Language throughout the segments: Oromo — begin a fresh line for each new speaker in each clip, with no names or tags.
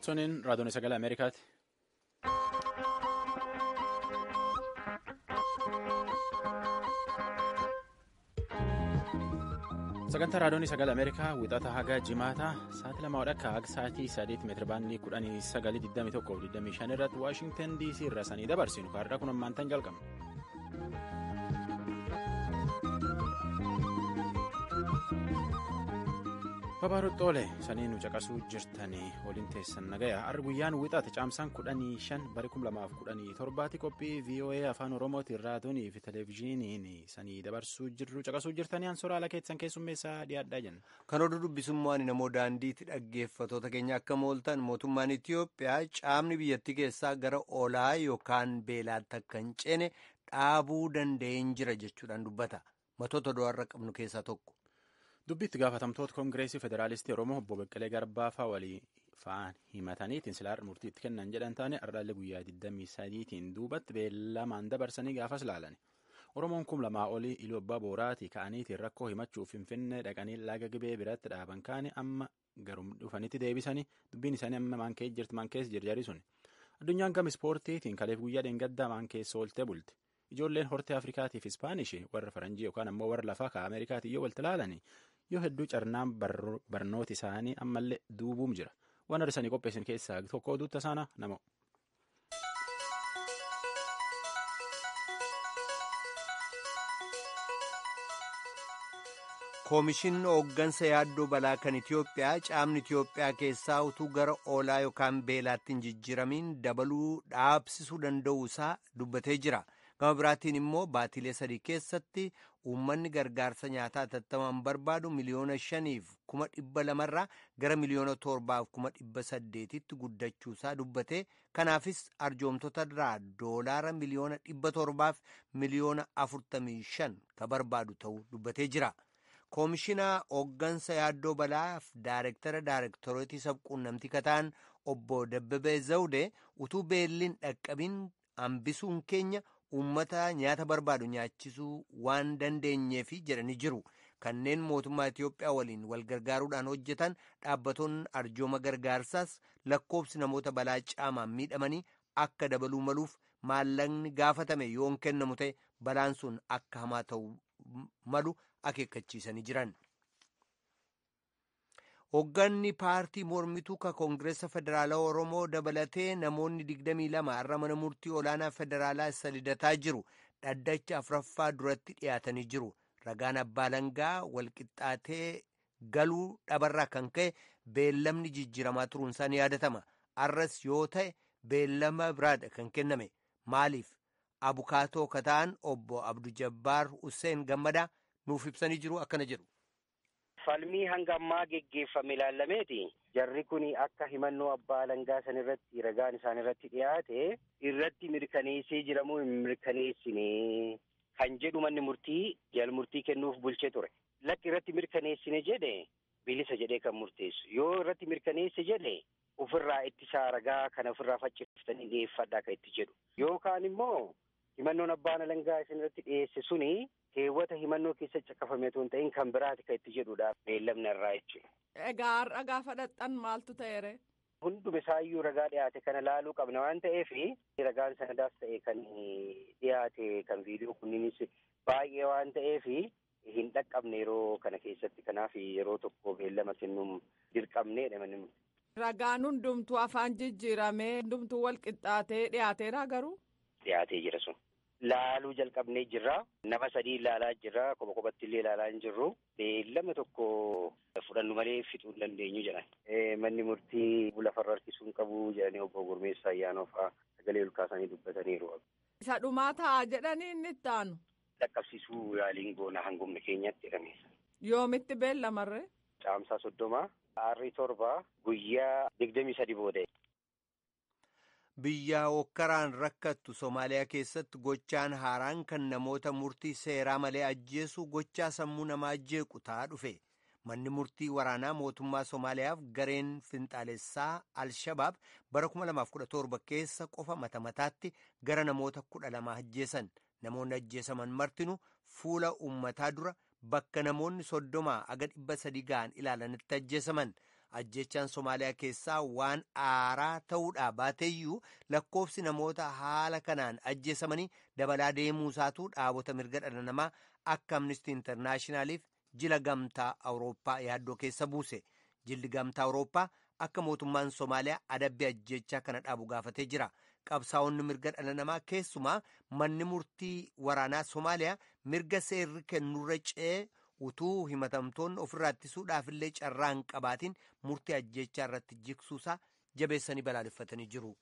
Suniin raadiyoon sagalee Ameerikaati. Sagantaa raadiyoon sagalee Ameerikaa wixata haga jimaata sa'aatii 2 akka sa'aatii 3 meetira baandii 1921 irratti Waashingtan DC irraa sanii dabarsinu kaarraa kun ammaantan jalqabna. Babaarottoolee sanii nu caqasuu jirtanii waliin teessan nagayaa har'a guyyaan wixaate caamsaan 15 bara 2017 qophii VOA afaan oromootiin raadiyoonii fi televezyiiniin sanii dabarsuu jirru caqasuu jirtanii ansoraala keessan keessummeessaa dhiyaadhaa jenna.
Kan oduu dubbisummaan namoo daandiitti dhaggeeffatoota keenya akka mooltan mootummaan Itiyoophiyaa caamni biyyattii keessaa gara olaa yookaan beelaatti akka hin ceene dhaabuu danda'een jira jechuudhaan dubbata. Matoota du'arra qabnu keessaa tokko. Dubbitti gaafatamtoota koongireesii federaalistii Oromoo obbo Beqqelee Garbaa fa'aa walii fa'aan himataniitiin silaar murtiitti kennan jedhan taane har'aallee guyyaa 23tiin duubatti beellamaan dabarsanii gaafas laalani. Oromoon 2,000 olii iluu abbaa booraatii ka'aniitiin rakkoo himachuuf Finfinnee dhaqanii laga gibee biratti dhaaban kaane amma garum dhufanitti deebisanii dubbiin isaanii amma maan keessa jirjari suni. Addunyaan gama ispoortiitiin kaleef guyyaa dheengaddaa maan keessa ooltee bulti. Ijoolleen hortee Afrikaatii fi Ispaanishii warra Faranjii yookaan ammoo warra lafaa ka Ameerikaatii yoo walti laalanii yoo hedduu carnaan barnooti isaanii ammallee duubuum jira. Waan arsanii qopheessan keessaa tokko oduutta isaana nama. Koomishinni hooggansa yaaddoo balaa kan Itiyoophiyaa caamni Itiyoophiyaa keessaa utuu gara oolaa yookaan beelaatti hin jijjiiramiin dabaluu dhaabsisuu danda'uu isaa dubbatee jira. Gama biraatiin immoo baatilee 3 keessatti uummanni gargaarsa nyaataa hatattamaan barbaadu miliyoona 5,200 irraa gara miliyoona 7,800tti guddachuusaa dubbate. Kanaafis arjoomtota irraa doolaara miliyoona 700 fi miliyoona 45 ka barbaadu ta'uu dubbatee jira. Koomishinaa hooggansa yaaddoo balaaf daarektoroota sabquunnamtii kataan obbo Dabbabee Zawudee utuu beelliin dhaqqabiin hambisuun keenya uummata nyaata barbaadu nyaachisuu waan dandeenyeef jedhanii jiru. Kanneen mootummaa Itiyoophiyaa waliin wal gargaaruudhaan hojjetan dhaabbatoonni arjooma gargaarsaas lakkoobsi namoota balaa caamaan miidhamanii akka dabaluu maluuf maallaqni gaafatame yoon kennamu ta'e balaan sun akka hamaa ta'uu malu akeekkachiisanii jiran. Hoogganni paartii mormituu ka koongireessa federaalaa Oromoo dabalatee namoonni 22 har'a mana murtii olaanaa federaalaa isa lidataa jiru dhaddacha afuraffaa duratti dhiyaatanii jiru. Ragaan abbaa langaa walqixxaatee galuu dhabarraa kan ka'e beellamni jijjiiramaa turuunsaa ni yaadatama. Arras yoo ta'e beellama biraadha kan kenname. Maaliif? Abukaatoo kataan obbo Abdu Jabbaar Hussein Gammadaa nuuf ibsanii jiru akkana jedhu.
Falmii hanga ammaa geggeeffame ilaalameeti. Jarri kun akka himannoo abbaa langaa san irratti ragaan isaan irratti dhiyaate irratti mirkaneessee jiramoo hin mirkaneessine kan jedhu manni murtii jala murtii kennuuf bulchee ture. Lakki irratti mirkaneessine jedhe bilisa jedhee kan murteessu. Yoo irratti mirkaneesse jedhe ofirraa ittisaa ragaa kana ofirraa facciftanii dhiyeeffadhaa kan itti jedhu. Yookaan immoo himannoon abbaan langaa isin irratti dhiyeesse suni keewwata himannoo keessa caqafame otoo hin ta'in kan biraati kan itti jedhudha beellamni irraa jechuudha.
Egaa ragaa fudhatan maaltu ta'eere?
Hunduma isaayyuu ragaa dhiyaate kana laaluu qabna waan ta'eef ragaan sanadaas ta'e kan dhiyaate kan viidiyoo kunniinis baay'ee waan ta'eef hin dhaqqabne yeroo kana keessatti kanaaf yeroo tokko beellama kennuun dirqamneedha manni.
Ragaan hundumtuu afaan jijjiiramee hundumtuu wal qixxaatee dhiyaateera garuu?
Dhiyaatee jira sun. Laaluu jalqabnee jirra. Nama 3 ilaalaa jirra. Kophaatti illee ilaalaa hin jirru. Beellama tokko fudhannu malee fixuu hin dandeenyu jedhan. Manni murtii lafarra harkisuu hin qabu jedhanii obbo Gurmeessaa Ayyaanoo fa'aa sagalee olkaasanii dubbataniiru.
Isa dhumaa ta'a jedhanii inni itti aanu?
Dhaqqabsiisuu yaaliin goona hangumni keenyatti jedhame.
Yoomitti beellamarree?
Caamsaa 30 Arrii 7 guyyaa 23 booda.
Biyya hokkaraan rakkattu Somaaliyaa keessatti gochaan haaraan kan namoota murtii seeraa malee ajjeesuu gochaa sammuu namaa jeequ ta'aa dhufe. Manni murtii waraanaa mootummaa Somaaliyaaf gareen finxaalessaa Al-Shabaab bara 2017 keessa qofa mataatti gara namoota 12 ajjeesan. Namoonni ajjeesaman martinu fuula uummataa dura bakka namoonni 30 aga 300 ga'an ilaalanitti ajjeesaman. Ajjechaan Somaaliyaa keessaa waan aaraa ta'uudhaa baateeyyuu lakkoofsi namoota haala kanaan ajjeesamanii dabalaa deemuusaatu dhaabota mirga dhala namaa akka Amnesty Internationaliif jila gamtaa Awurooppaa yaaddoo keessa buuse. Jilli gamtaa Awurooppaa akka mootummaan Somaaliyaa adabbii ajjechaa kana dhaabu gaafatee jira. Qabsaa'onni mirga dhala namaa keessumaa manni murtii waraanaa Somaaliyaa mirga seerri kennurra ce'ee utuu himatamtoonni ofirraa ittisuudhaaf illee carraa hin qabaatiin murtii ajjechaa irratti jigsuusaa jabeessanii balaaleffatanii jiru.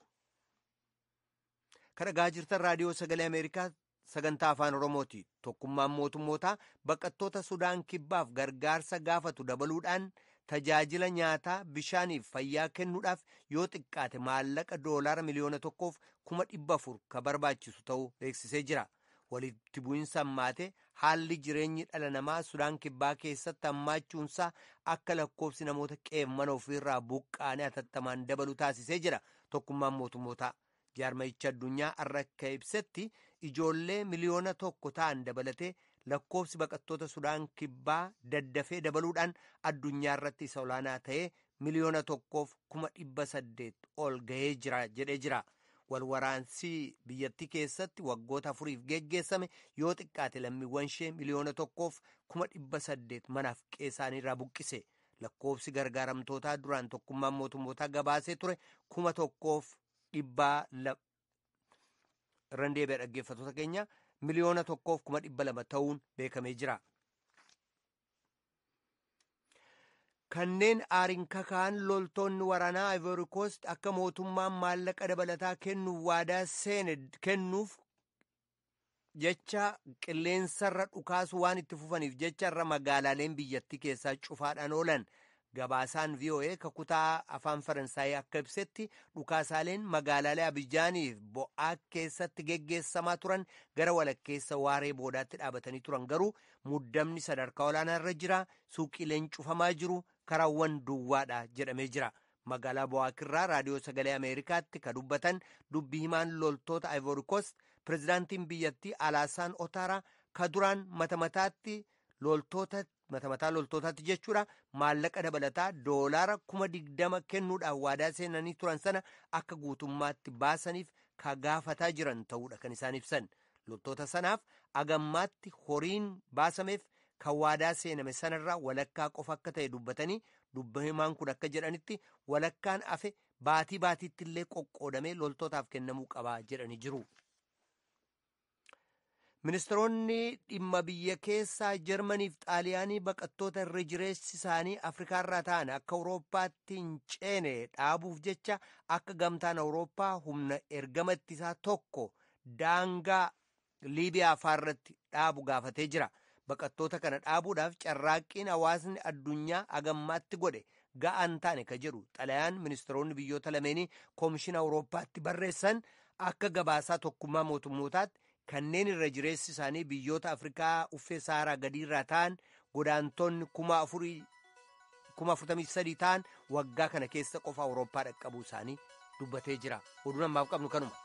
Kan dhaggeeffachaa jirtan raadiyoo sagalee Ameerikaa sagantaa afaan Oromooti. Tokkummaan mootummootaa baqattoota Sudaan kibbaaf gargaarsa gaafatu dabaluudhaan tajaajila nyaataa bishaaniif fayyaa kennuudhaaf yoo xiqqaate maallaqa $1 miliyoona 1,400 ka barbaachisu ta'uu beeksisee jira. Walitti bu'iinsa hammaate haalli jireenyi dhala namaa Sudaan kibbaa keessatti hammaachuunsaa akka lakkoofsi namoota qeemmana ofiirraa buqqaanii hatattamaan dabalu taasisee jira. Tokkummaan mootummootaa jaarmayicha addunyaa har'a akka ibsetti ijoollee miliyoona 1 ta'an dabalatee lakkoofsi baqattoota Sudaan kibbaa daddafee dabaluudhaan addunyaa irratti isa olaanaa ta'ee miliyoona 1,800 ol gahee jira jedhee jira. Walwaraansi biyyattii keessatti waggoota 4 geggeessame yoo xiqqaate lammiiwwan ishee miliyoona 1,800 manaaf qe'eesaaniirraa buqqise. Lakkoofsi gargaaramtootaa duraan tokkummaan mootummootaa gabaasee ture 1,100 irraan deebi'ee dhaggeeffattoota keenya miliyoona 1,200 ta'uun beekamee jira. Kanneen aariin kaka'an loltoonni waraanaa Ivory Coast akka mootummaan maallaqa dabalataa kennuuf waadaa seene kennuuf jecha qilleensarra dhukaasu waan itti fufaniif jecha irra magaalaaleen biyyattii keessaa cufaadhaan oolan. Gabaasaan VOA kutaa afaan Faransaayii akka ibsetti dhukaasaaleen magaalaalee Abijaaniif bo'aa keessatti geggeessamaa turan gara walakkeessa waaree boodaatti dhaabatanii turan garuu muddamni sadarkaa olaanaa irra jira. Suuqiileen cufamaa jiru. Karaawwan duwwaadha jedhamee jira. Magaalaa Bo'aakirraa raadiyoo sagalee Ameerikaatti ka dubbatan dubbii himaan loltoota Ivory Coast pirezidaantiin biyyattii Alaasaan Otaaraa ka duraan mata mataa loltootaatti jechuudha maallaqa dabalataa $20,000 kennuudhaaf waadaa seenanii turan sana akka guutummaatti baasaniif ka gaafataa jiran ta'uudha kan isaan ibsan. Loltoota sanaaf agammaatti horiin baasameef kan waadaa seename sanarraa walakkaa qofa akka ta'e dubbatanii dubbii himaan kun akka jedhanitti walakkaan hafe baatii baatiitti illee qoqqoodamee loltootaaf kennamuu qabaa jedhanii jiru. Ministeeronni dhimma biyya keessaa Jarmaniif Xaaliyaanii baqattoota irra jireessi isaanii Afrikaarraa ta'an akka Awurooppaatti hin ceene dhaabuuf jecha akka gamtaan Awurooppaa humna ergama ittisaa tokko daangaa Liibiyaa faarratti dhaabu gaafatee jira. Baqattoota kana dhaabuudhaaf carraaqqiin hawaasni addunyaa agammaatti godhe ga'aan taane ka jedhu xalayaan ministeeronni biyyoota lameenii koomishina Awurooppaatti barreessan akka gabaasaa tokkummaa mootummootaatti kanneen irra jireessi isaanii biyyoota Afrikaa uffee Saaraa gadiirraa ta'an godaantonni 43,000 ta'an waggaa kana keessa qofa Awurooppaa dhaqqabuu isaanii dubbatee jira. Oduun ammaaf qabnu kanuma.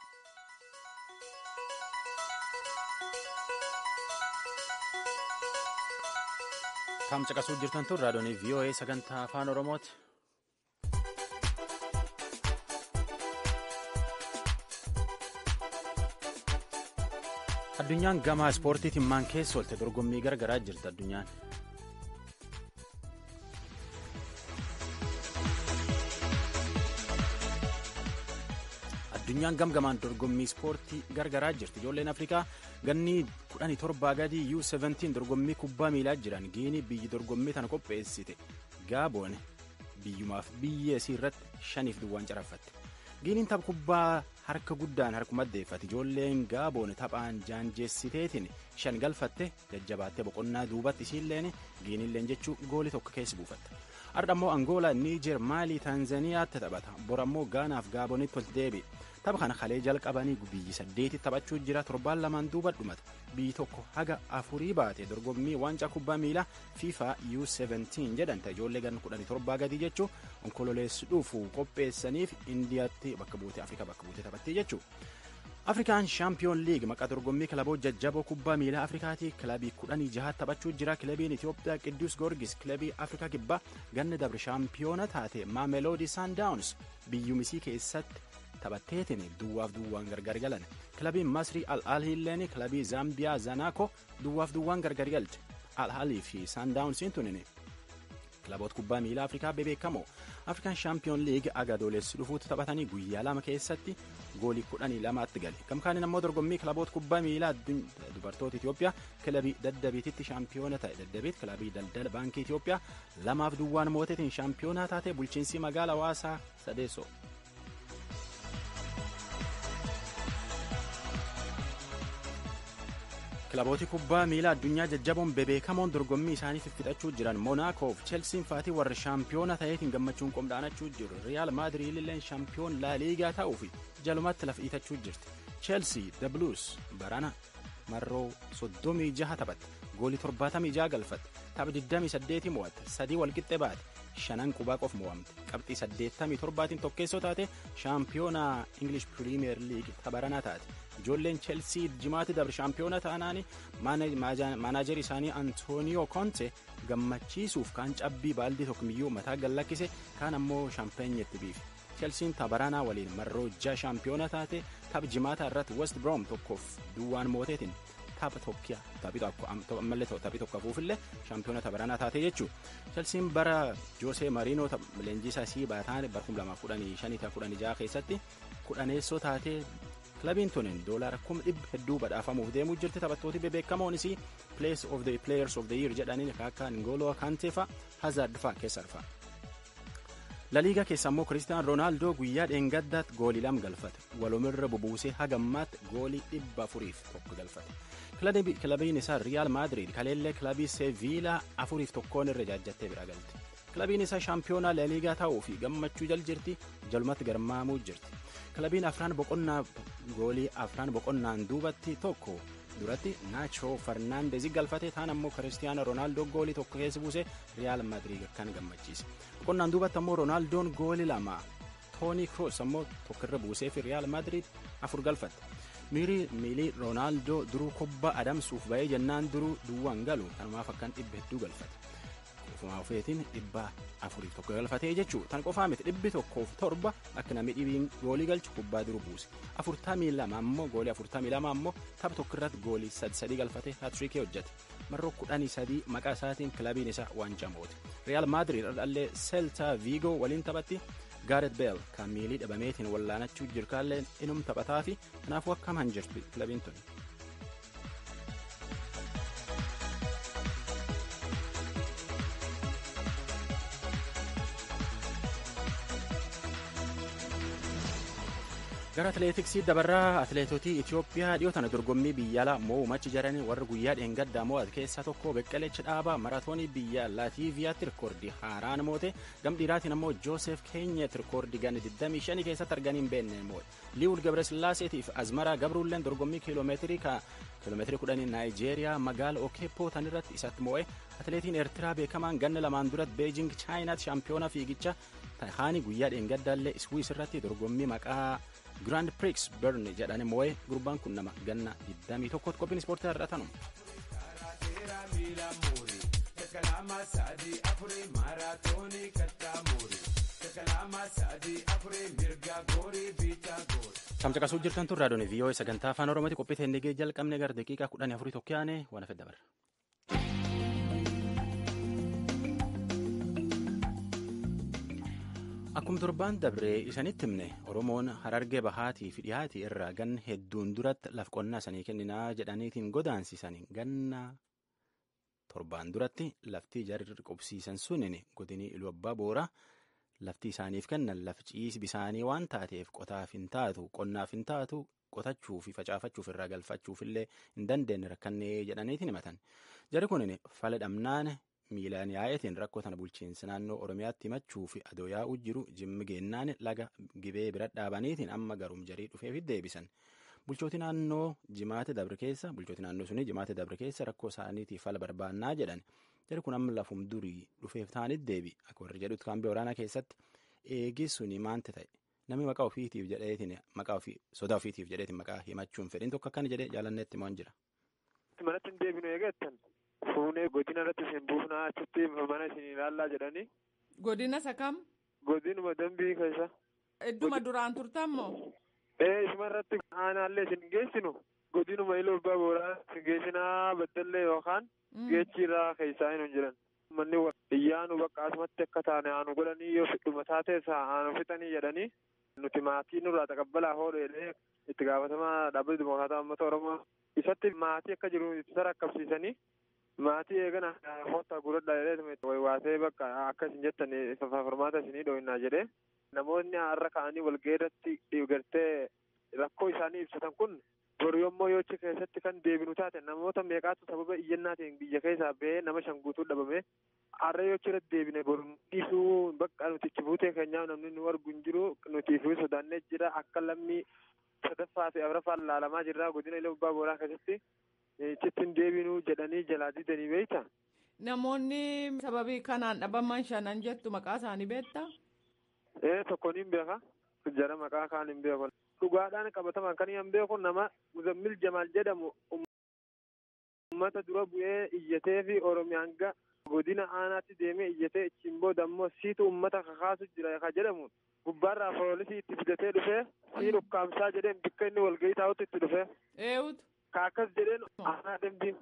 Kan caqasaa jirtan tun raadiyoo VOA sagantaa afaan Oromooti. Addunyaan gama ispoortiitiin maan keessa oolte dorgommii garagaraa jirti addunyaan. Addunyaan gamgamaan dorgommii ispoortii garagaraa jirti. Ijoolleen Afrikaa ganni 17 gadi U17 dorgommii kubbaa miilaa jiran Giinii biyyi dorgommii tana qopheessite. Gaaboon biyyumaaf biyya isii irratti 5-2 caraffatte. Giiniin tapha kubbaa harka guddaan harkuma deeffate. Ijoolleen Gaaboon taphaan jaanjeessiteetiin 5 galfatte jajjabaattee boqonnaa duubatti isiilleen Giiniilleen jechuu goolii tokko keessa buufatte. Har'a immoo Angoolaa, Niijer, Maalii, Taanzaniyaatti taphata. Bor ammoo Gaanaaf Gaaboonitti ol deebi'e. Tapha kana kalee jalqabanii biyyi 8 taphachuu jira. 7-2 duuba dhumata. Biyyi tokko haga 4 baate dorgommii waancaa kubbaa miilaa FIFA U17 jedhanta ijoollee gan 17 gadi jechuu onkololeessi dhufu qopheessaniif Indiyaatti bakka buutee Afrikaa bakka buutee taphattee jechuu. Afrikaan shaampiyoon liig maqaa dorgommii kilaboota jajjaboo kubbaa miilaa Afrikaatii kilabii 16 taphachuu jira. Kilabiin Itoophiyaa Qiddus Goorgis kilabii Afrikaa kibbaa ganna dabre shaampiyoona taate Mamelodi Sundowns biyyumisii keessatti taphatteetiin duwwaaf duwwaan gargar galan. Kilabiin Masrii Al-Ahliilleen kilabii Zaambiyaa Zanaako duwwaaf duwwaan gargar galte. Al-Ahli fi Sundownsiin tunini kilaboota kubbaa miilaa Afrikaa bebeekamoo. Afrikaan shaampiyoon liig agadoolessi dhufuutti taphatanii guyyaa lama keessatti goolii 12tti gale. Gamkaaniin ammoo dorgommii kilaboota kubbaa miilaa dubartoota Itoophiyaa kilabii Daddabiititti shaampiyoona ta'e. Daddabiit kilabii daldala baankii Itoophiyaa 2-2 mootetiin shaampiyoonaa taate. Bulchiinsi magaala Hawaasaa sadeessoo. Kilabooti kubbaa miilaa addunyaa jajjaboon bebeekamoon dorgommii isaanii fixachuu jiran Monaakoof Chelsiin faatii warra shaampiyoona ta'eetiin gammachuun qomdhaanachuu jiru. Riyaal Maadiriid illeen shaampiyoon laa liigaa ta'uu fi jalumatti lafa dhiitachuu jirti. Chelsea The Blues barana marroo 36 taphatte. Goolii 76 galfatte. Tapha 28 mo'atte. 3 walqixxe baate. 5 qubaa qof mo'amte. Qabxii 87tiin tokkeessoo taate shaampiyoona English Premier League tapharanaa taate. Ijoolleen Chelsea jimaatti dabre shaampiyoona ta'anaani maanaajerii isaanii Antonio Conte gammachiisuuf kaan cabbii baaldii tokkomiyyuu mataa gallakkise kaan ammoo shaampeenyetti biife. Chelsiin tapharanaa waliin marroo 6 shaampiyoona taate tapha jimaata irratti West Brom 1-2 mooteetiin tapha tokkiya taphii tokko hafuufillee shaampiyoona tapharanaa taate jechuu. Chelsiin bara Jose Marino leenjisaa isii baataan bara 2015-16 keessatti kudhaneessoo taatee kilabiin tunin doolaara 100 hedduu badhaafamuuf deemuu jirti. Taphattooti bebeekamoonis Players of the Year jedhaniin akka N'Golo Kante fa'a Hazard fa'a keessa arfa. La Liigaa keessa ammoo Cristiano Ronaldo guyyaa dheengaddaatti goolii 2 galfate. Walumirra bubuusee hagammaatti goolii 401 galfate. Kilabiin isaa Real Madrid kaleellee kilabii Sevilla 4-1 irra jaajjattee bira galte. Kilabiin isaa shaampiyoonaa La Liigaa ta'uu fi gammachuu jirti jalumatti garmaamuu jirti. Kilabiin goolii afran boqonnaan duubatti tokko duratti Nacho Fernandez galfate taan ammoo Cristiano Ronaldo goolii tokko keessa buuse Real Madrid kan gammachiise. Boqonnaan duubatti ammoo Ronaldoon goolii 2 Toni Kroos ammoo tokkorra buusee fi Real Madrid 4 galfate. Miilii Ronaldo duruu kubbaa adamsuuf ba'ee jennaan duruu duwwaan galu kanumaaf akkan 100 hedduu galfate. Ofuma ofeetiin 401 galfatee jechuu tan qofaa miti 107 akka namni dhibiin goolii galchu kubbaa duruu buuse. 42 ammoo goolii 42 ammoo tapha tokko irratti goolii 3 galfatee hat-triikii hojjete. Marroo 13 maqaa isaatiin kilabiin isaa waancaa moote. Real Madrid dhallee Celta Vigo waliin taphatti. Gareth Bale kan miilii dhabameetiin wallaanachuu jirkaallee inum taphataa fi kanaafuu akkam hanjirtu kilabiin tun. Gara atileetiksii dabarraa atileetotii Itoophiyaa dhiyoo tana dorgommii biyyaalaa moo'umachi jaranii warra guyyaa dheengaddaa mo'ate keessaa tokko Beqqelechi Dhaabaa maraatoonii biyya Laatiiviyaatti rikoordii haaraan moote. Gam dhiiraatiin ammoo Joosef Keenyet rikoordii ganna 25 keessatti arganii hin beekne moo'e. Liiwul Gebresillaaseetiif Azmaraa Gabruulleen dorgommii kiiloomeetirii 10 Naayijeeriyaa magaala Okeepoo tanirratti isatti moo'e. Atileetiin Eertiraa beekamaan ganna lamaan duratti Beejing Chaayinaatti shaampiyoona fiigicha haani guyyaa dheengaddaallee Iswiis irratti dorgommii maqaa Grand Prix Bern jedhanii moo'ee gurbaan kun nama ganna 21 qophiin ispoortii irra tanu. Tamcaqasuu jirtan tun raadiyoon VOA sagantaa afaan Oromooti qophii teennigee jalqabne gara daqiiqaa 14 tokkoyaane waan hafe dabarra. Akkuma torbaan dabree isanitti himne Oromoon Harargee bahaatii fi dhiyaatii irraa ganna hedduun duratti laf qonnaa sanii kenninaa jedhaniitiin godaansisanii ganna torbaan duratti laftii jarri qubsiisan sunin godinii Iluu Abbaa Booraa laftii isaaniif kennan laf ciisi bisaanii waan taateef qotaaf hin taatu qonnaaf hin taatu qotachuu fi facaafachuuf irraa galfachuufillee hin dandeenye rakkannee jedhaniitiin himatan. Jarri kunin fala dhamnaan miilaan yaa'eetiin rakkoo tana bulchiinsa naannoo Oromiyaatti himachuu fi adoo yaa'uu jiru jimmi geennaan laga gibee bira dhaabaniitiin amma garum jarii dhufeef deebisan. Bulchooti naannoo suni jimaate dabre keessa rakkoo isaaniitiif fala barbaannaa jedhan. Jari kun amma lafum durii dhufeef ta'anitti deebi. Akka warri jedhutti kaambee waraanaa keessatti eegi suni maante ta'e Namni maqaa ofiitiif jedheetiin maqaa ofii sodaa ofiitiif jedheetiin maqaa himachuun fedhiin tokko akkana jedhee jaalanneetti moo hin jira.
Manatti hin deebinu eegattan fuunee godina irratti isin buufnaa achitti mana isin ilaallaa jedhanii.
Godina isa kam?
Godinuma dambii keessa.
Idduma duraan turtan moo?
Isuma irratti aanaallee isin geessinu godinuma Iluu Abbaa Booraa isin geessinaa baddallee yookaan geechirraa keessaa hin jiran. Manni iyyaanu bakka asumatti akka taane aanu godhanii yoo fidhuma taatees aanu fixanii jedhanii nuti maatii nurraa taqabbalaa hoodheedhee itti gaafatamaa dhaabbatni dimokiraataa uummata Oromoo isatti maatii akka jiru itti sarakkabsiisanii maatii eegana hoottaa gurradhaa jedhee waasee bakka akka isin jettan furmaata isinii dhoohinnaa jedhee namoonni har'a ka'anii walgeerratti gartee rakkoo isaanii ibsatan kun boru yommuu yoochi keessatti kan deebinu taate namoota meeqaatu sababa iyyannaatiin biyya keessaa ba'ee nama shan guutuu dhabame har'a yoochi irratti deebine boru dhiisuu bakka nuti itti buutee keenyaaf namni nu argu hin jiru nuti fi sodaannee jira akka lammii sadaffaa fi afraffaan laalamaa jirra godina Iluu Abbaa Booraa keessatti itti deebinuu jedhanii jalaa didanii beekta.
Namoonni sababii kanaan dhabaman shanan jettu maqaa isaanii beektaa?
Tokkoon hin beeka jara maqaa kaan hin beeku. Dhugaadhaan qabataman kan hin beeku nama Muzammil Jamaal jedhamu uummata dura bu'ee iyyatee fi Oromiyaan godina aanaatti deemee iyyatee achiin booda immoo siitu uummata kakaasu jira ka jedhamu gubbaarraa poolisii itti fidatee dhufee sii dhukkaamsaa jedheen bakka inni walgahii taa'utti itti dhufee.
Eewutu.
Kaakkas jedheen aanaa dembiin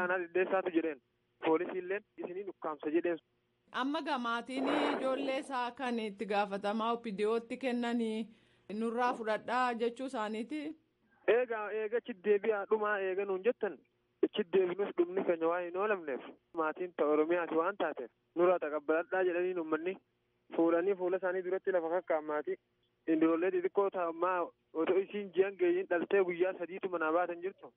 aanaa dhidheessaatu jedheen poolisiilleen isinii dhukkaamsa jedheen.
Amma gamaatiin ijoollee isaa kan itti gaafatamaa opidiyootti kennanii nurraa fudhadhaa jechuu isaaniiti.
Eega achi deebi'aa dhumaa eega nuun jettan achi deebinus dhumni keenya waa hin oolamneef maatiin ta'a Oromiyaati waan taateef nurraa taqabbaladhaa jedhanii uummanni fuudhanii fuula isaanii duratti lafa kakkaa'an maatii ijoollee xixiqqoo ta'ammaa otoo isiin ji'an geeyyiin dhaltee guyyaa sadiitu manaa baatan jirtu.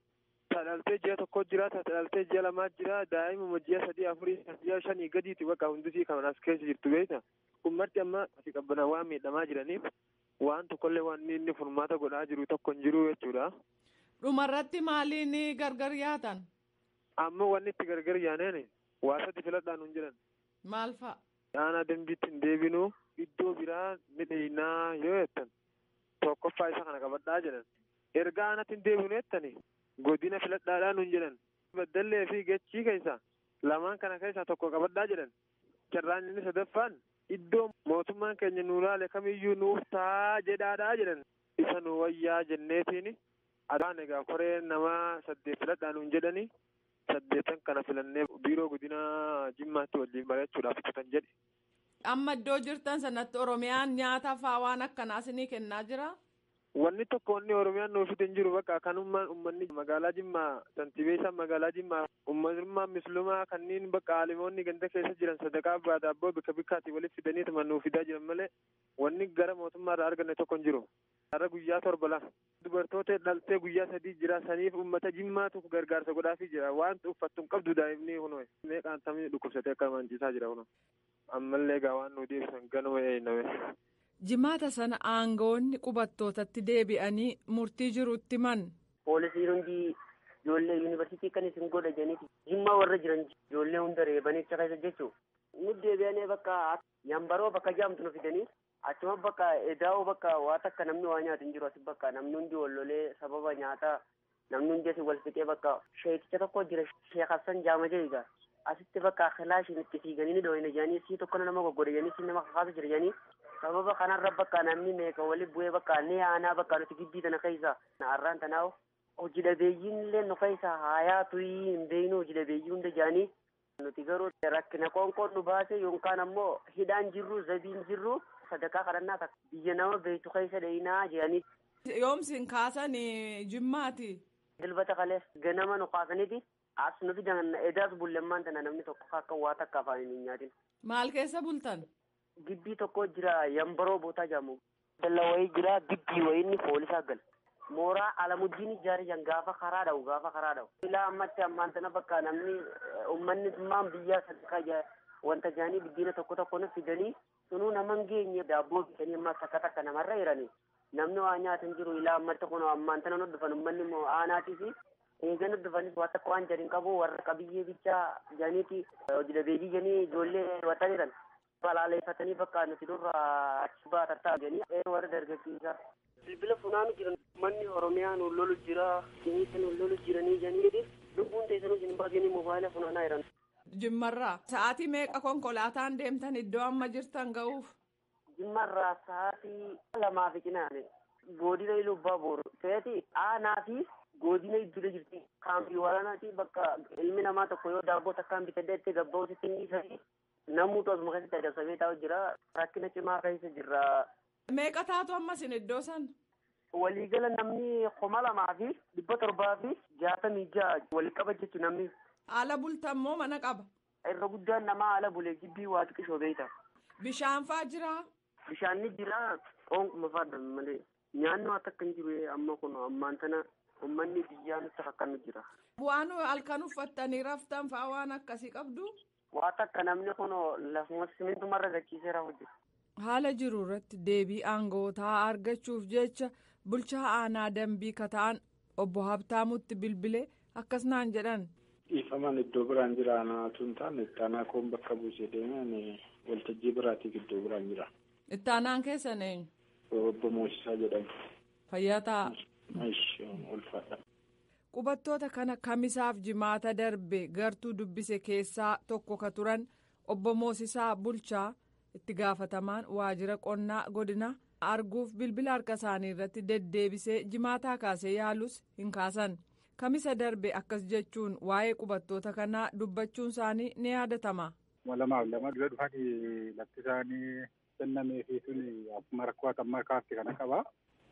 Dhaltee ji'a tokko jira dhaltee ji'a lamaa jira daa'imuma ji'a sadii afurii ji'a shanii gadiiti bakka hundisii kan as keessa jirtu beekta. Uummatni amma asii qabbanaa waan miidhamaa jiraniif waan tokkollee waan inni furmaata godhaa jiru tokko hin jiru jechuudha.
Dhumarratti maaliin gargar yaatan?
Amma wanni itti gargar yaaneen waa sadi filadhaan hin jiran.
Maal fa'a?
Aanaa dambiitti hin deebinuu iddoo biraa ni dheeyinaa yoo jettan tokkoffaa isa kana qabadhaa jedhan. Erga aanatti hin deebinu jettanii godina filadhaadhaan hin jedhan. Baddallee fi gechii keessa lamaan kana keessaa tokko qabadhaa jedhan. Carraan inni sadaffaan iddoo mootummaan keenya nu ilaale kamiyyuu nuuf ta'a jedhaadhaa jedhan. Isa nu wayyaa jenneetiin adaan egaa koree nama 8 filadhaan hin jedhanii 8 kana filannee biiroo godina Jimmaatti waliin mari'achuudhaaf kutan jedhe.
Amma iddoo jirtan sanatti Oromiyaan nyaata fa'aa waan akkanaa isinii kennaa jira?
Wanni tokko wanni Oromiyaan nuuf hin jiru bakka kanummaan uummanni magaalaa Jimmaa santiibeessaa magaalaa Jimmaa uummatummaan mislumaa kanneen bakka aalimoonni ganda keessa jiran sadaqaa baadaabboo bika bikkaatti walitti fidanii tuma nuuf fidaa jiran malee wanni gara mootummaarraa arganne tokko hin jiru. Har'a guyyaa 7 dubartoota dhaltee guyyaa 3 jira saniif uummata Jimmaatu gargaarsa godhaafii jira waan uffattu hin qabdu daa'imni kunoo meeqaan tamni dhukkubsatee akka manciisaa jira kunoo ammallee egaa waan nu deebisan ganuma eeyname.
Jimaata sana aangoonni qubattootatti deebi'anii murtii jirutti man.
Poolisiin hundi ijoollee yuunivarsiitii kan isin godha jedhaniiti. Jimmaa warra jiran ijoollee hunda reebanii achi keessa jechuudha. Nuti deebi'anii bakka yambaroo bakka jaamtu nu fidanii achuma bakka edaa'oo bakka waa takka namni waa nyaatu hin jiru asi bakka namni hundi wallolee sababa nyaataa namni hundi asi wal fixee bakka sheekicha tokko jira Sheek Hassan Jaama jedhiga. Asitti bakka kilaashiin itti fiiganii ni dhoohina jedhanii sii tokko nama goggoda jedhanii sii nama kakaasu jira jedhanii sababa kanarra bakka namni meeqa wali bu'ee bakka ni aanaa bakka nuti gidbii tana keessa har'aan tanaawu hojii dhabeeyyiin illee nu keessa haayaa tuyii hin beeynu hojii dhabeeyyii hunda jedhanii nuti garuu rakkina qoonqoon nu baase yookaan ammoo hidhaan jirru zabiin jirru sadaqaa kadhannaa takka biyya nama beektu keessa dheeyinaa jedhanii.
Yoomsin kaasan Jimmaati.
Dilbata kalees ganama nu kaasaniiti. As nu fidan edaas bullemmaan tana namni tokko akka waa takka afaan hin nyaatin.
Maal keessa bultan?
Gibbii tokko jira yambaroo bootaa jedhamu. Dalla wayii jira gibbii wayiinni poolisaa gal. Mooraa Alamuddiin ijaarijan gaafa karaa dhawu. Ilaa ammatti ammaan tana bakka namni uummanni dhimmaan biyyaa sadaqaa wanta jaanii biddiina tokko nu fidanii sunuu naman geenye daabboo bitanii amma takka namarra jiranii. Namni waa nyaatan jiru ilaa ammatti kun ammaan tana nu dhufan uummanni immoo aanaatii fi eegani dhufanis waa takka waan jedhin qabu warra qabiyyee bichaa jaaniiti hojii dhabeeyyii janii ijoollee wata jiran Balaaleffatanii bakka nuti durra achi baatartaa jedhanii warra dargaggeessaa. Bilbila funaanu jiran manni Oromiyaa nu lolu jira, siiniisa nu lolu jiranii jedhanii lubbuun teessanuu isin baasanii moobaayila funaanaa jiran.
Jimmarraa sa'aatii meeqa konkolaataan deemtan iddoo amma jirtan ga'uuf?
Jimmarraa sa'aatii 2 cinaane godina Ilubbaa Booru ta'eeti aanaa fi godina iddoo jirti kaampii waraanaati bakka ilmi namaa tokko yoo daabboo takkaan bitaddeetti gabba'uusitti inni isanii namuutu asuma keessatti adamsamee taa'u jira rakkina cimaa keessa jirra.
Meeqa taatu ammas iddoo san?
Waliigala namni 2,766 walii qaba jechuun namni.
Haala bultan moo mana qaba?
Irra guddaan namaa haala bulee jibbii waa xiqqishoo beekta.
Bishaan fa'aa jiraa?
Bishaan ni jira oonkuma fa'aadha malee nyaanni waan akka hin jiru amma kun ammaan tana uummanni biyyaa nutti fakkaatu jira.
Waan halkan uffattanii raftan fa'aa waan akkasii qabdu?
Waan akka namni kun lafuma simintumarra gachiiseera hojjetu.
Haala jiru irratti deebii aangootaa argachuuf jecha bulchaa aanaa dambii kata'an obbo Habtaamutti bilbilee akkas naan jedhan.
Dhiifaman iddoo biraan jira naatu hin taane ittaanaa koon bakka buusee deeman waltajjii biraatiif iddoo biraan jira.
Ittaanaan keessan eenyu?
Obbo Moosisaa jedhamu.
Fayyaa ta'a.
Ulfaadha.
Qubattoota kana kamisaaf jimaata darbe gartuu dubbise keessaa tokko ka turan obbo Moosisaa bulchaa itti gaafatamaan waajjira qonnaa godina arguuf bilbila harka isaanii irratti deddeebisee jimaataa kaasee yaalus hin kaasan. Kamisa darbe akkas jechuun waa'ee qubattoota kanaa dubbachuun isaanii ni yaadatama.
2 dura dhufanii lafti isaanii kennamee fi suni akkuma rakkoo amma kaatti kana qaba.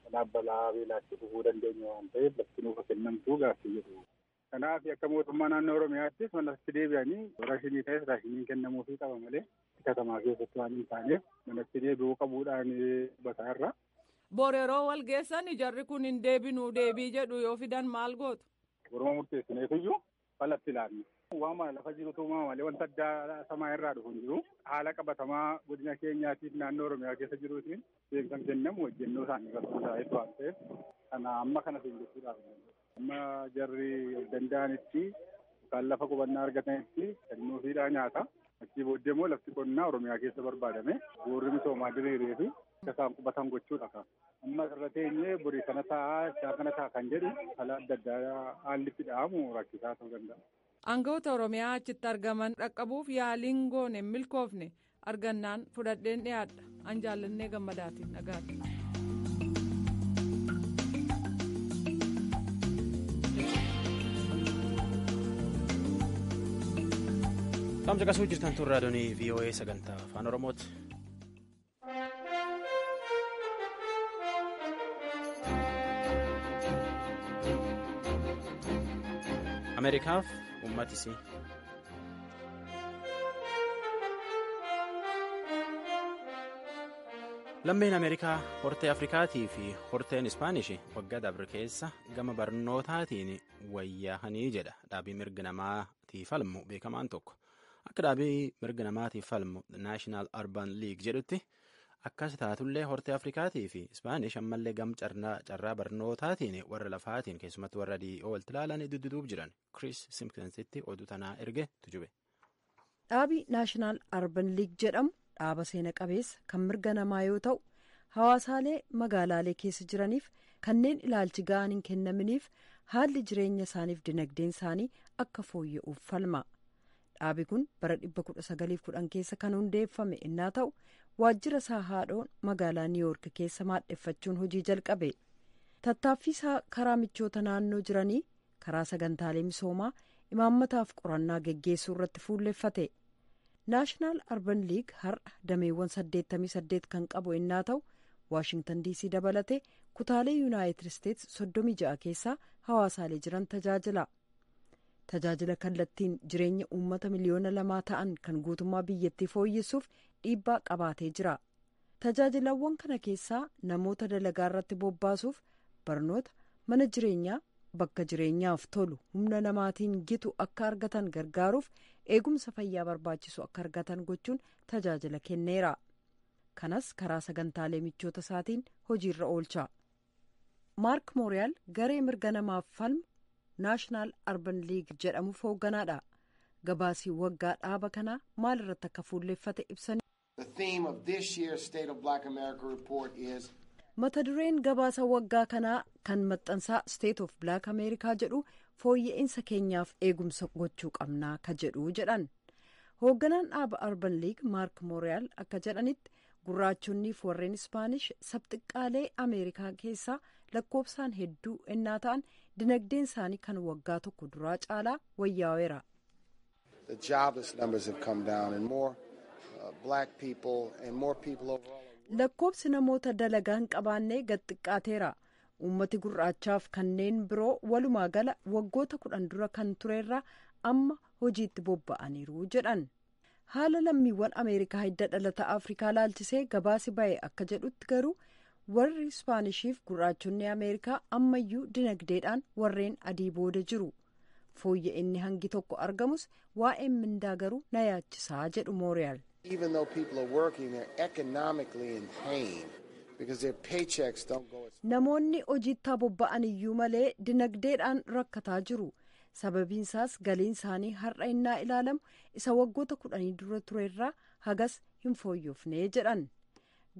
Kanaaf balaa beelaatti dhufuu dandeenya waan ta'eef lafti nuuf kennamtuu gaaffii jedhu. Kanaaf akka mootummaa naannoo Oromiyaattis manatti deebi'anii raashinii ta'es raashiniin kennamuufii qaba malee katamaa keessatti waan hin taaneef manatti deebi'uu qabuudhaan bataa irra.
Boor yeroo wal geessan jarri kun hin deebinuu deebii jedhu yoo fidan maal gootu?
Oromoo murteessineefiyyuu falatti ilaallu. Waama lafa jirutu malee wanta addaa samaa irraa dhufu hin jiru. Haala qabatamaa godina keenyaatiif naannoo Oromiyaa keessa jiruutiin deemsan kennamu hojjennoo isaanii barbaadu waan ta'eef kana amma kana seenjessuudhaaf. Amma jarri danda'anitti kan lafa qubannaa argatanitti kennuufiidhaan nyaata. Achii booddee immoo lafti qonnaa Oromiyaa keessa barbaadame boorri misoomaa diriiree fi isaan qubatan gochuudha. Amma irra teenyee borii kana taa'aa isaa kana ta'a kan jedhu haala adda addaa haalli itti dha'amu rakkisaa ta'uu danda'a.
Aangawoota Oromiyaa achitti argaman dhaqqabuuf yaaliin goone milkoofne argannaan fudhadheen dhiyaadha. An jaallannee gammadaatiin dhagaadha.
Qaamsa qasuu jirtan tun raadiyoonii VOA sagantaa afaan Oromooti. Ameerikaaf uummatisii. Lammeen Ameerikaa hortee Afrikaatii fi horteen Ispaanishii waggaa dabre keessa gama barnootaatiin wayyaahanii jedha dhaabii mirga namaatiif falmu beekamaan tokko. Akka dhaabii mirga namaatiif falmu Naashinaal Arban Liig jedhutti akkas taatullee hortee Afrikaatii fi Ispaanish ammallee gam carraa barnootaatiin warra lafaatiin keessumatti warra dhi'oo walitti ilaalan dudduuba jiran Chris Simpsonsitti oduu tanaa erge tujube.
Dhaabii Naashinaal Arban Liig jedhamu dhaaba seena qabeessa kan mirga namaa yoo ta'u hawaasaalee magaalaalee keessa jiraniif kanneen ilaalchi ga'aan hin kennaminiif haalli jireenya isaaniif dinagdeen isaanii akka fooyya'uuf falma. Dhaabi kun bara 1910 keessa kan hundeeffame innaa ta'u waajjira isaa haadhoon magaalaa Niiwuork keessa maadheffachuun hojii jalqabe. Tattaaffii isaa karaa michoota naannoo jiranii karaa sagantaalee misoomaa imaammataaf qorannaa geggeessuu irratti fuulleffate. Naashinaal Arban Liig har'a dameewwan 88 kan qabu innaa ta'u Waashingtan DC dabalatee kutaalee Yuunaayitid Isteets 36 keessaa hawaasaalee jiran tajaajila. Tajaajila kallattiin jireenya uummata miliyoona 2 ta'an kan guutummaa biyyattii fooyyessuuf dhiibbaa qabaatee jira. Tajaajilawwan kana keessaa namoota dalagaa irratti bobbaasuuf barnoota, mana jireenyaa, bakka jireenyaaf tolu humna namaatiin gitu akka argatan gargaaruuf eegumsa fayyaa barbaachisu akka argatan gochuun tajaajila kenneera. Kanas karaa sagantaalee michoota isaatiin hojiirra oolcha. Maark Mooriyaal garee mirga namaaf falmu Naashinaal Arban Liig jedhamuuf hoogganaadha. Gabaasii waggaa dhaaba kanaa maal irratti akka fuulleeffate ibsanii. Mata dureen gabaasa waggaa kanaa kan maxxansaa State of Black America jedhu fooyya'insa keenyaaf eegumsa gochuu qabnaa ka jedhu jedhan. Hoogganaan dhaaba Urban League Mark Morial akka jedhanitti gurraachonniif warreen Ispaanish sabxiqqaalee Ameerikaa keessaa lakkoofsaan hedduu ennaa ta'an dinagdeen isaanii kan waggaa tokko duraa caalaa wayyaa'eera. Lakkoofsi namoota dalagaa hin qabaannee gad xiqqaateera. Uummati gurraachaaf kanneen biroo walumaa gala waggoota 10 dura kan turerraa amma hojiitti bobba'aniiru jedhan. Haala lammiiwwan Ameerikaa hidda dhalata Afrikaa laalchisee gabaasi ba'e akka jedhutti garuu warri Ispaanishiif gurraachonni Ameerikaa ammayyuu dinagdeedhaan warreen adii booda jiru. Fooyya'inni hangi tokko argamus waa'een mindaa garuu na yaachisaa jedhu Mooriyaal. Namoonni hojiitti bobba'an iyyuu malee dinagdeedhaan rakkataa jiru. Sababiinsaas galiin isaanii har'a innaa ilaalamu isa waggoota 10 dura turerraa hagas hin fooyyofnee jedhan.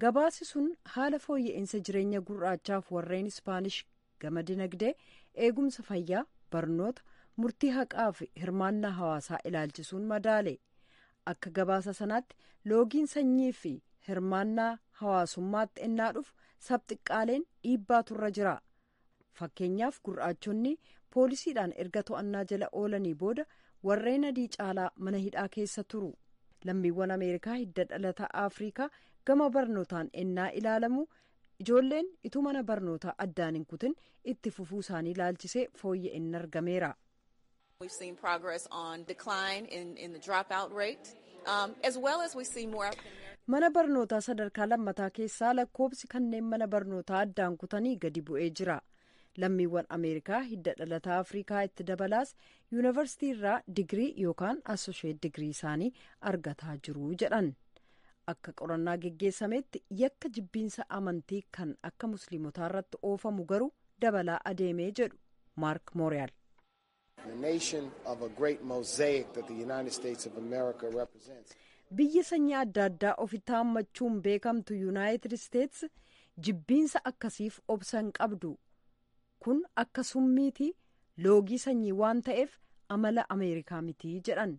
Gabaasi sun haala fooyya'insa jireenya gurraachaaf warreen Ispaanish gama dinagdee, eegumsa fayyaa, barnoota, murtii haqaa fi hirmaannaa hawaasaa ilaalchisuun madaale. Akka gabaasa sanaatti loogiin sanyii fi hirmaannaa hawaasummaatti ennaa dhufu sabxiqqaaleen dhiibbaa turra jira. Fakkeenyaaf gurraachonni poolisiidhaan erga to'annaa jala oolanii booda warreen adii caalaa mana hidhaa keessa turu. Lammiiwwan Ameerikaa hidda dhalataa Afrikaa gama barnootaan ennaa ilaalamu ijoolleen ituu mana barnootaa addaan hin kutin itti fufuu isaanii ilaalchisee fooyya'inni argameera.
We've seen progress on decline in the dropout rate, as well as we see more
Mana barnootaa sadarkaa lammataa keessaa lakkoofsi kanneen mana barnootaa addaan kutanii gadi bu'ee jira. Lammiiwwan Ameerikaa hidda dhalataa Afrikaa itti dabalaas yuunivarsiitii irraa digirii yookaan assosheet digirii isaanii argataa jiru jedhan. Akka qorannaa geggeessametti yakka jibbiinsa amantii kan akka musliimotaa irratti oofamu garuu dabalaa adeemee jedhu Mark Morial. Biyya sanyii adda addaa ofitti hammachuun beekamtu Yuunaayitid Isteets jibbiinsa akkasiif obsa hin qabdu. Kun akka summiitii loogii sanyii waan ta'eef amala Ameerikaa mitii jedhan.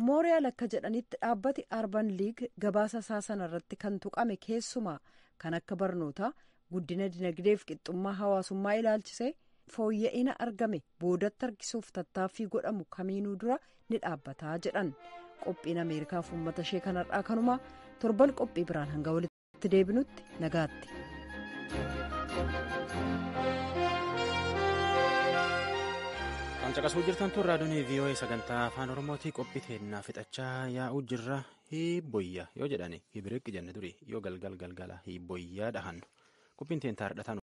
Mooriyaal akka jedhanitti dhaabbati Urban League gabaasa isaa sanarratti kan tuqame keessumaa kan akka barnootaa, guddina dinagdeef qixxummaa hawaasummaa ilaalchisee fooyya'ina argame boodatti harkisuuf tattaaffii godhamu kamiinuu dura ni dhaabbataa jedhan. Qophiin Ameerikaaf uummata ishee kanarraa kanumaa torban qophii biraan hanga walitti deebinutti nagaatti.
Kan caqasuu jirtan tun raadiyoon VOA sagantaa afaan Oromootii qophii teennaa fixachaa yaa'uu jirra hiibboyya yoo jedhani hibiriqqi jenne duri yoo galgala hiibboyyaa dhahan qophiin teentaa hardhatan.